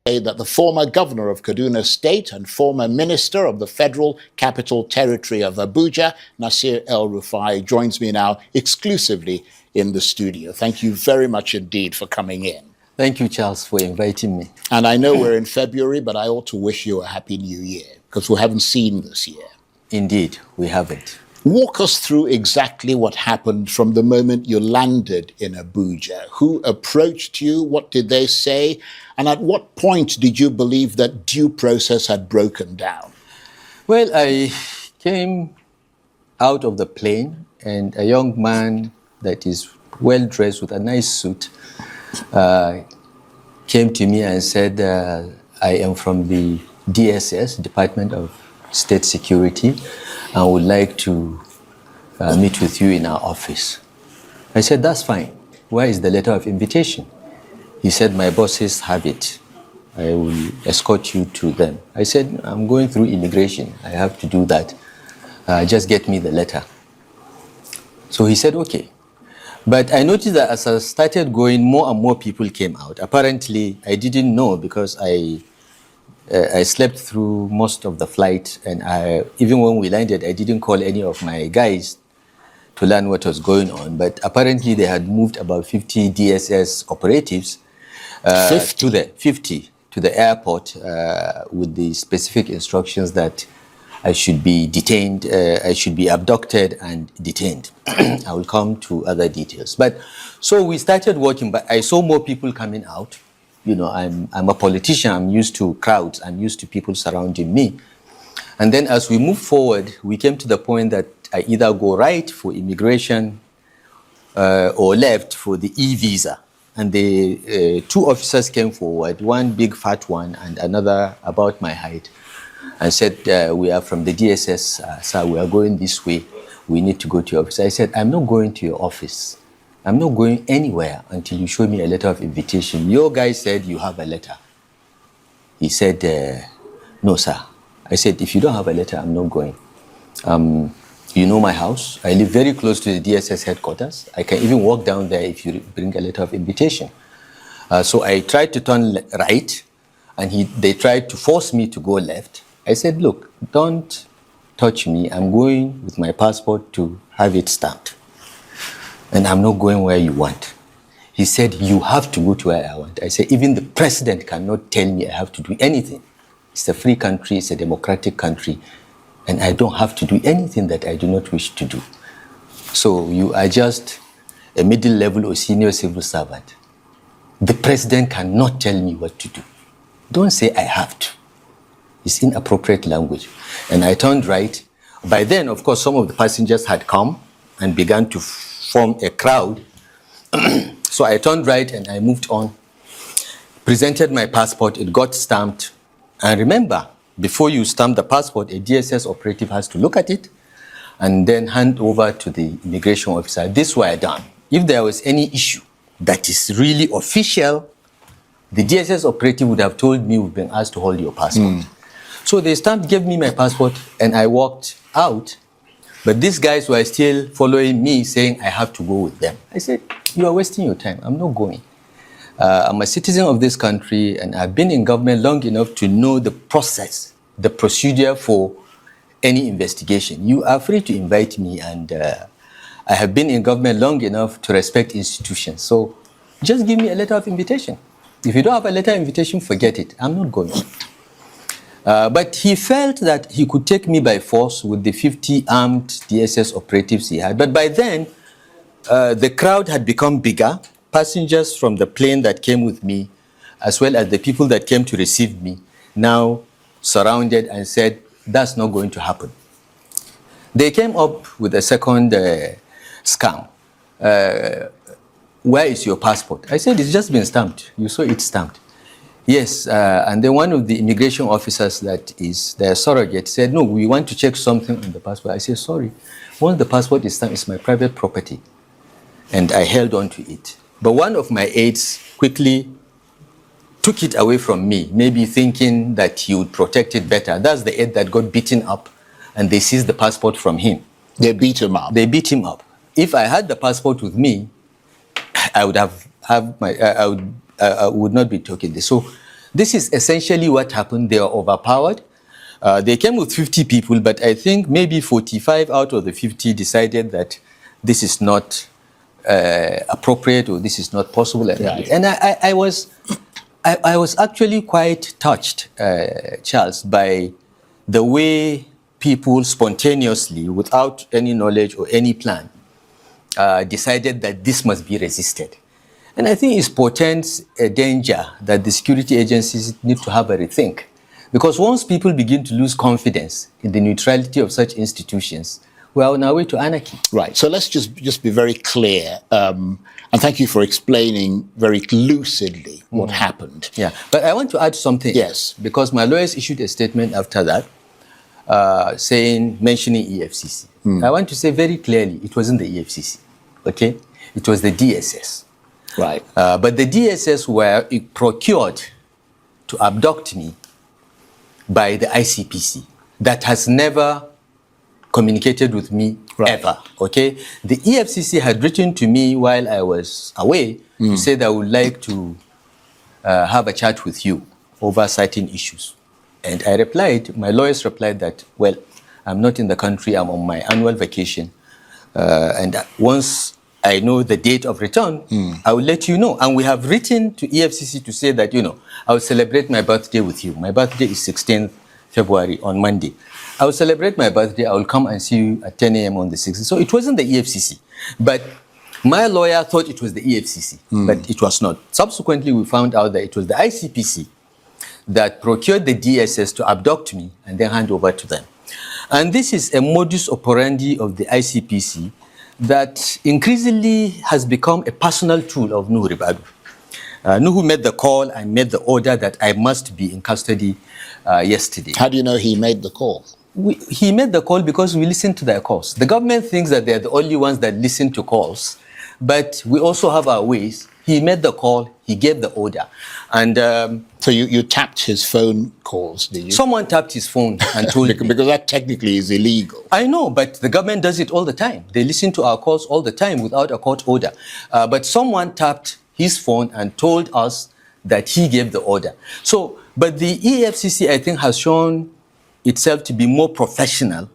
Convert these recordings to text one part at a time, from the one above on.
that the former governor of Kaduna State and former minister of the Federal Capital Territory of Abuja, Nasir El-Rufai, joins me now exclusively in the studio. Thank you very much indeed for coming in. Thank you, Charles, for inviting me. And I know we're in February, but I ought to wish you a happy new year, because we haven't seen this year. Indeed, we haven't. Walk us through exactly what happened from the moment you landed in Abuja. Who approached you? What did they say? And at what point did you believe that due process had broken down? Well, I came out of the plane, and a young man that is well dressed with a nice suit came to me and said, I am from the DSS, Department of State Security, and would like to meet with you in our office. I said, that's fine. Where is the letter of invitation? He said, my bosses have it. I will escort you to them. I said, I'm going through immigration. I have to do that. Just get me the letter. So he said, okay. But I noticed that as I started going, more and more people came out. Apparently, I didn't know because I slept through most of the flight, and even when we landed, I didn't call any of my guys to learn what was going on. But apparently, they had moved about 50 DSS operatives to the airport with the specific instructions that I should be detained, I should be abducted and detained. I will come to other details. But so we started working, but I saw more people coming out. You know, I'm a politician. I'm used to crowds. I'm used to people surrounding me. And then as we moved forward, we came to the point that I either go right for immigration or left for the e-visa. And the two officers came forward, one big fat one and another about my height, and said, we are from the DSS, sir, we are going this way. We need to go to your office. I said, I'm not going to your office. I'm not going anywhere until you show me a letter of invitation. Your guy said you have a letter. He said, no, sir. I said, if you don't have a letter, I'm not going. You know my house. I live very close to the DSS headquarters. I can even walk down there if you bring a letter of invitation. So I tried to turn right, and they tried to force me to go left. I said, look, don't touch me. I'm going with my passport to have it stamped. And I'm not going where you want. He said, you have to go to where I want. I said, even the president cannot tell me I have to do anything. It's a free country, it's a democratic country, and I don't have to do anything that I do not wish to do. So you are just a middle level or senior civil servant. The president cannot tell me what to do. Don't say I have to. It's inappropriate language. And I turned right. By then, of course, some of the passengers had come and began to form a crowd. So I turned right and I moved on, presented my passport, it got stamped. And remember, before you stamp the passport, a DSS operative has to look at it and then hand over to the immigration officer. This were done. If there was any issue that is really official, the DSS operative would have told me we've been asked to hold your passport. So they stamped, gave me my passport, and I walked out. But these guys were still following me, saying I have to go with them. I said, you are wasting your time. I'm not going. I'm a citizen of this country, and I've been in government long enough to know the process, the procedure for any investigation. You are free to invite me, and I have been in government long enough to respect institutions. So just give me a letter of invitation. If you don't have a letter of invitation, forget it. I'm not going. But he felt that he could take me by force with the 50 armed DSS operatives he had. But by then, the crowd had become bigger. Passengers from the plane that came with me, as well as the people that came to receive me, now surrounded and said, that's not going to happen. They came up with a second scam. Where is your passport? I said, it's just been stamped. You saw it stamped. Yes, and then one of the immigration officers that is their surrogate said, no, we want to check something on the passport. I said, sorry, once the passport is stamped, it's my private property. And I held on to it. But one of my aides quickly took it away from me, maybe thinking that he would protect it better. That's the aide that got beaten up, and they seized the passport from him. They beat him up? They beat him up. If I had the passport with me, I would have my, I would not be talking this. So This is essentially what happened. They were overpowered. They came with 50 people, but I think maybe 45 out of the 50 decided that this is not appropriate or this is not possible. Right. And I was actually quite touched, Charles, by the way people spontaneously, without any knowledge or any plan, decided that this must be resisted. And I think it portends a danger that the security agencies need to have a rethink. Because once people begin to lose confidence in the neutrality of such institutions, we are on our way to anarchy. Right. So let's just be very clear. And thank you for explaining very lucidly what happened. Yeah. But I want to add something. Yes. Because my lawyers issued a statement after that mentioning EFCC. I want to say very clearly, it wasn't the EFCC. Okay? It was the DSS. Right. But the DSS were procured to abduct me by the ICPC that has never communicated with me ever, okay? The EFCC had written to me while I was away to say that I would like to have a chat with you over certain issues. And I replied, my lawyers replied that, well, I'm not in the country, I'm on my annual vacation. And once I know the date of return, I will let you know. And we have written to EFCC to say that, I will celebrate my birthday with you. My birthday is 16th February on Monday. I will celebrate my birthday. I will come and see you at 10 a.m. on the 16th. So it wasn't the EFCC. But my lawyer thought it was the EFCC, but it was not. Subsequently, we found out that it was the ICPC that procured the DSS to abduct me and then hand over to them. And this is a modus operandi of the ICPC that increasingly has become a personal tool of Nuhu Ribadu. Nuhu made the call and made the order that I must be in custody yesterday. How do you know he made the call? He made the call because we listened to their calls. The government thinks that they're the only ones that listen to calls, but we also have our ways. He made the call, he gave the order. And so you tapped his phone calls, did you? Someone tapped his phone and told me. Because that technically is illegal. I know, but the government does it all the time. They listen to our calls all the time without a court order. But someone tapped his phone and told us that he gave the order. So, but the EFCC, I think, has shown itself to be more professional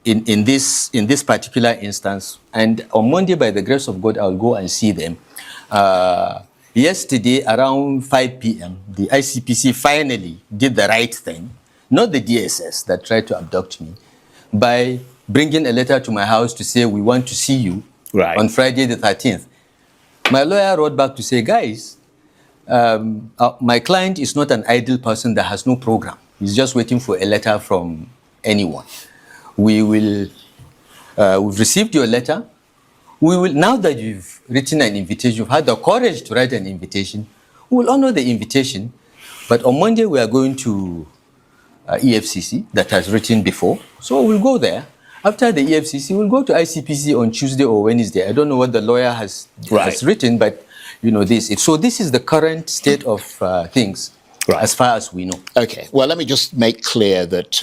in this particular instance. And on Monday, by the grace of God, I'll go and see them. Yesterday, around 5 p.m., the ICPC finally did the right thing, not the DSS that tried to abduct me, by bringing a letter to my house to say, we want to see you on Friday the 13th. My lawyer wrote back to say, guys, my client is not an idle person that has no program. He's just waiting for a letter from anyone. We've received your letter. We will, now that you've written an invitation, you've had the courage to write an invitation, we will honor the invitation. But on Monday, we are going to EFCC that has written before. So we'll go there. After the EFCC, we'll go to ICPC on Tuesday or Wednesday. I don't know what the lawyer has written, but this. So this is the current state of things as far as we know. Okay. Well, let me just make clear that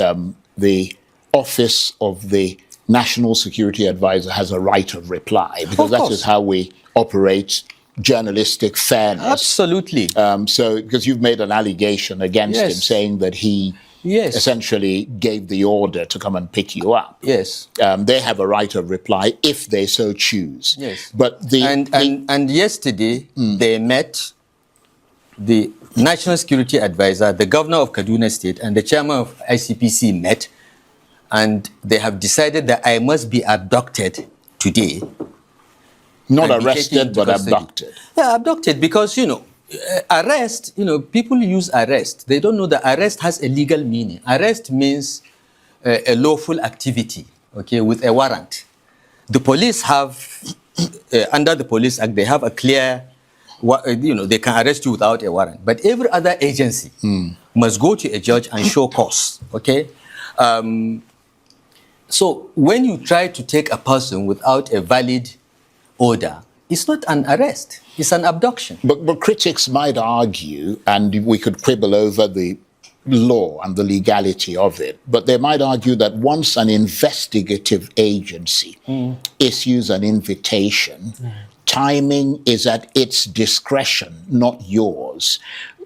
the Office of the National Security Advisor has a right of reply, because that is how we operate journalistic fairness. Absolutely. So, because you've made an allegation against him saying that he essentially gave the order to come and pick you up. Yes. They have a right of reply if they so choose. Yes. But and yesterday they met the National Security Advisor, the Governor of Kaduna State, and the Chairman of ICPC met. And they have decided that I must be abducted today. Not arrested, but abducted. Yeah, abducted because, arrest, people use arrest. They don't know that arrest has a legal meaning. Arrest means a lawful activity, with a warrant. The police have, under the Police Act, they have a clear, they can arrest you without a warrant. But every other agency must go to a judge and show cause, So when you try to take a person without a valid order, it's not an arrest, it's an abduction. But critics might argue, and we could quibble over the law and the legality of it, but they might argue that once an investigative agency issues an invitation, timing is at its discretion, not yours.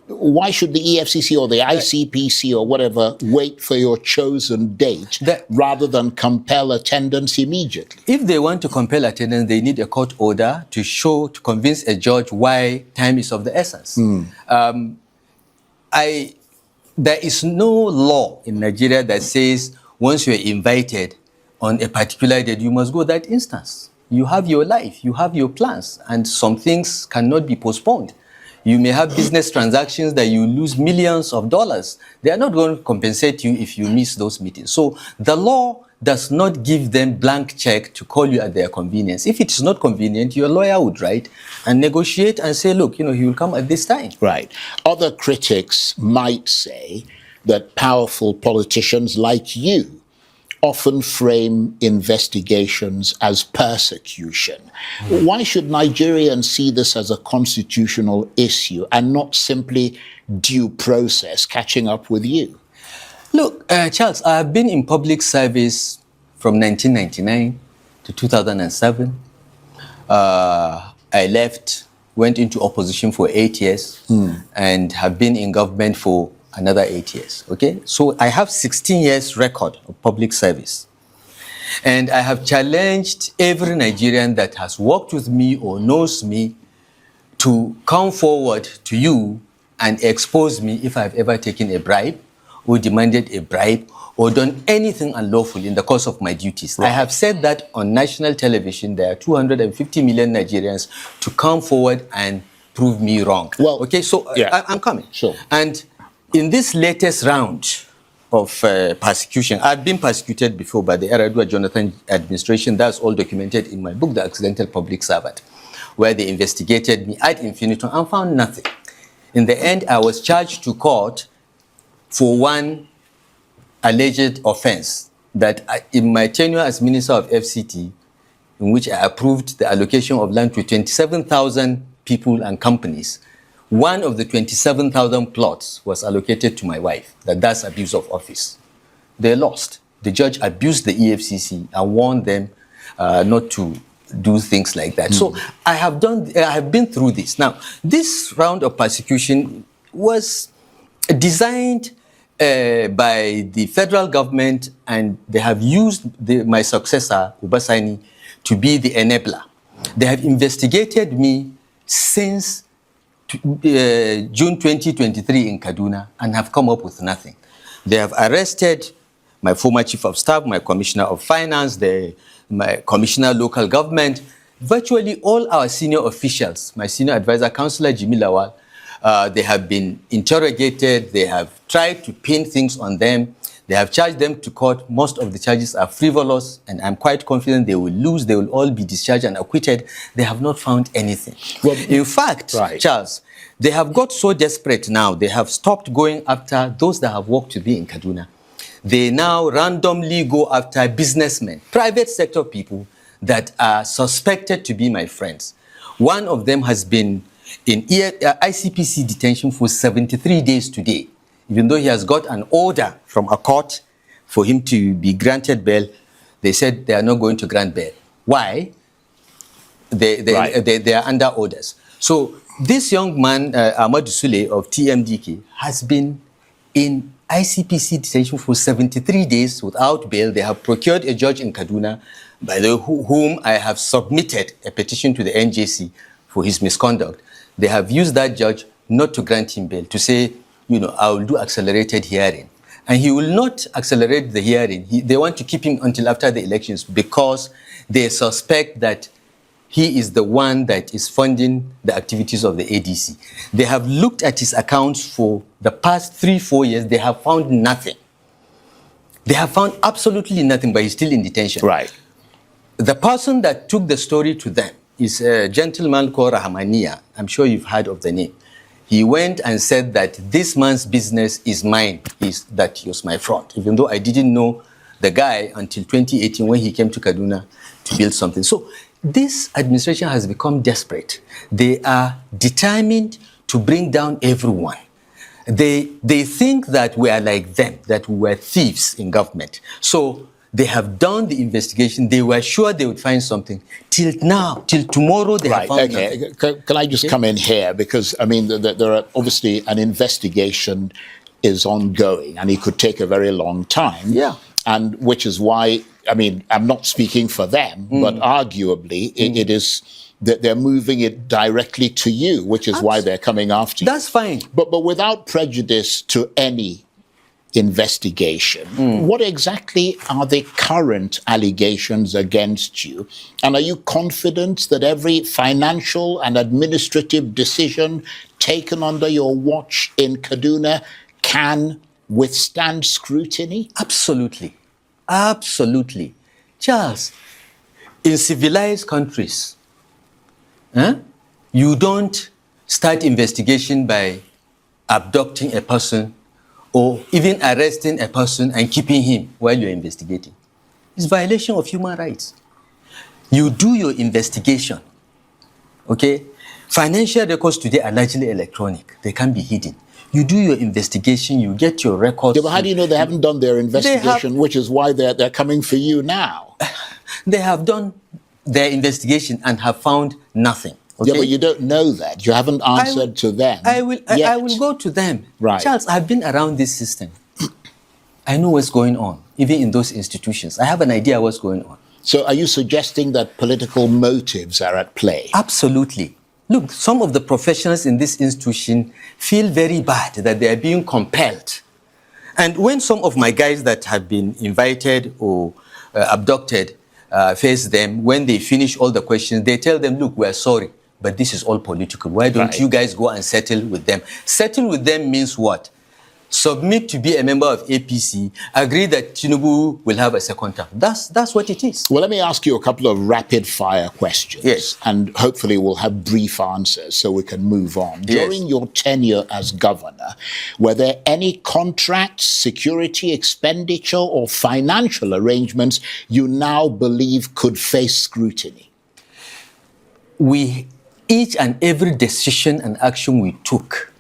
why should the EFCC or the ICPC or whatever wait for your chosen date rather than compel attendance immediately? If they want to compel attendance, they need a court order to convince a judge why time is of the essence. There is no law in Nigeria that says once you're invited on a particular date, you must go that instance. You have your life, you have your plans, and some things cannot be postponed. You may have business transactions that you lose millions of dollars. They are not going to compensate you if you miss those meetings. So the law does not give them blank check to call you at their convenience. If it is not convenient, your lawyer would write and negotiate and say, look, he will come at this time. Right. Other critics might say that powerful politicians like you often frame investigations as persecution. Why should Nigerians see this as a constitutional issue and not simply due process catching up with you? Look, Charles, I have been in public service from 1999 to 2007. I left, went into opposition for 8 years, and have been in government for another 8 years, okay? So I have 16 years record of public service. And I have challenged every Nigerian that has worked with me or knows me to come forward to you and expose me if I've ever taken a bribe or demanded a bribe or done anything unlawful in the course of my duties. Right. I have said that on national television. There are 250 million Nigerians to come forward and prove me wrong. Well, okay, so yeah. I'm coming. Sure. And in this latest round of persecution, I've been persecuted before by the Eradua Jonathan administration. That's all documented in my book, The Accidental Public Servant, where they investigated me ad infinitum and found nothing. In the end, I was charged to court for one alleged offense that in my tenure as Minister of FCT, in which I approved the allocation of land to 27,000 people and companies, one of the 27,000 plots was allocated to my wife. That's abuse of office. They lost. The judge abused the EFCC and warned them not to do things like that. So I have been through this. Now, this round of persecution was designed by the federal government, and they have used my successor, Ubasani, to be the enabler. They have investigated me since June 2023 in Kaduna and have come up with nothing. They have arrested my former chief of staff, my commissioner of finance, my commissioner of local government, virtually all our senior officials, my senior advisor, Councillor Jimmy Lawal. They have been interrogated. They have tried to pin things on them. They have charged them to court. Most of the charges are frivolous, and I'm quite confident they will lose. They will all be discharged and acquitted. They have not found anything. Well, in fact, right. Charles, they have got so desperate now, they have stopped going after those that have worked with me in Kaduna. They now randomly go after businessmen, private sector people that are suspected to be my friends. One of them has been in ICPC detention for 73 days today. Even though he has got an order from a court for him to be granted bail, they said they are not going to grant bail. Why? They are under orders. So this young man, Ahmad Sule of TMDK, has been in ICPC detention for 73 days without bail. They have procured a judge in Kaduna, by the whom I have submitted a petition to the NJC for his misconduct. They have used that judge not to grant him bail, to say, I will do accelerated hearing. And he will not accelerate the hearing. They want to keep him until after the elections because they suspect that he is the one that is funding the activities of the ADC. They have looked at his accounts for the past 3-4 years. They have found nothing. They have found absolutely nothing, but he's still in detention. Right. The person that took the story to them is a gentleman called Rahmania. I'm sure you've heard of the name. He went and said that this man's business is mine, that he was my fraud, even though I didn't know the guy until 2018 when he came to Kaduna to build something. So this administration has become desperate. They are determined to bring down everyone. They think that we are like them, that we were thieves in government. So They have done the investigation. They were sure they would find something. Till now, till tomorrow, they have found nothing. Can I just come in here? Because, I mean, there are obviously an investigation is ongoing and it could take a very long time. Yeah. And which is why, I mean, I'm not speaking for them, but arguably it is that they're moving it directly to you, which is why they're coming after you. That's fine. But without prejudice to any investigation, what exactly are the current allegations against you? And are you confident that every financial and administrative decision taken under your watch in Kaduna can withstand scrutiny? Absolutely. Absolutely. Charles, in civilized countries, you don't start investigation by abducting a person or even arresting a person and keeping him while you're investigating. It's violation of human rights. You do your investigation, okay? Financial records today are largely electronic. They can't be hidden. You do your investigation, you get your records. Yeah, but how do you know they haven't done their investigation, which is why they're coming for you now? They have done their investigation and have found nothing. Okay? Yeah, but you don't know that. You haven't answered to them. I will go to them. Right. Charles, I've been around this system. I know what's going on, even in those institutions. I have an idea what's going on. So are you suggesting that political motives are at play? Absolutely. Look, some of the professionals in this institution feel very bad that they are being compelled. And when some of my guys that have been invited or abducted face them, when they finish all the questions, they tell them, look, we're sorry, but this is all political. Why don't you guys go and settle with them? Settle with them means what? Submit to be a member of APC, agree that Tinubu will have a second term. That's what it is. Well, let me ask you a couple of rapid fire questions. Yes. And hopefully we'll have brief answers so we can move on. Yes. During your tenure as governor, were there any contracts, security expenditure, or financial arrangements you now believe could face scrutiny? Each and every decision and action we took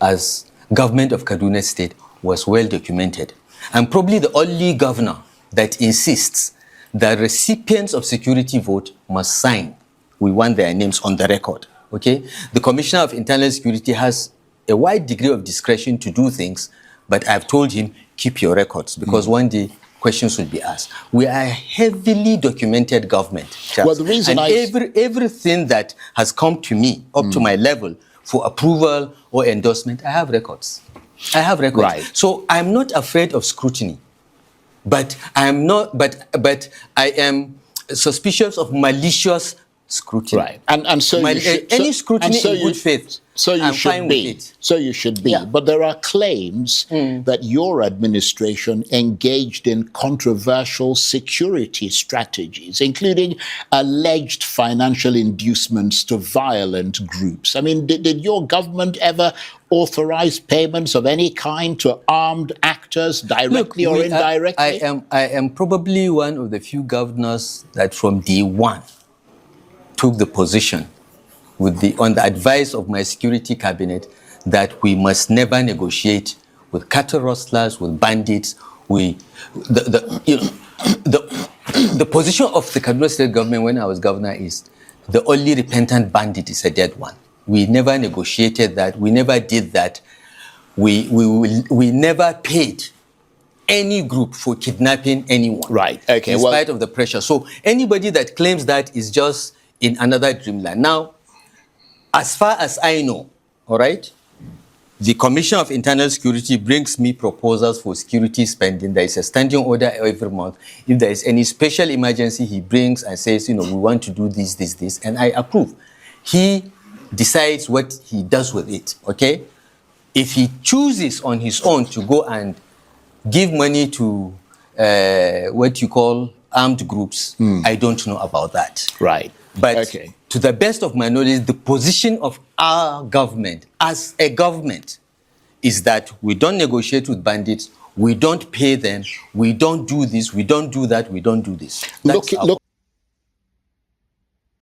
as government of Kaduna State was well documented. I'm probably the only governor that insists that recipients of security vote must sign. We want their names on the record, okay? The Commissioner of Internal Security has a wide degree of discretion to do things, but I've told him, keep your records, because one day questions will be asked. We are a heavily documented government, Charles. Well, the reason everything that has come to me, up to my level, for approval or endorsement, I have records. I have records. Right. So I'm not afraid of scrutiny, but I am not. But I am suspicious of malicious scrutiny. Right. And so any scrutiny in good faith. So you I'm should fine be. with it. So you should be. Yeah. But there are claims that your administration engaged in controversial security strategies, including alleged financial inducements to violent groups. I mean, did your government ever authorize payments of any kind to armed actors, directly or indirectly? I am probably one of the few governors that from day one took the position on the advice of my security cabinet that we must never negotiate with cattle rustlers, with bandits. The position of the Kaduna State government when I was governor is the only repentant bandit is a dead one. We never negotiated that. We never did that. We never paid any group for kidnapping anyone. Right. Okay. In spite of the pressure. So anybody that claims that is just in another dreamland. Now, as far as I know, all right, the Commissioner of Internal Security brings me proposals for security spending. There is a standing order every month. If there is any special emergency, he brings and says, we want to do this, and I approve. He decides what he does with it, okay? If he chooses on his own to go and give money to what you call armed groups, I don't know about that. Right. But to the best of my knowledge, the position of our government as a government is that we don't negotiate with bandits, we don't pay them, we don't do this, we don't do that, we don't do this.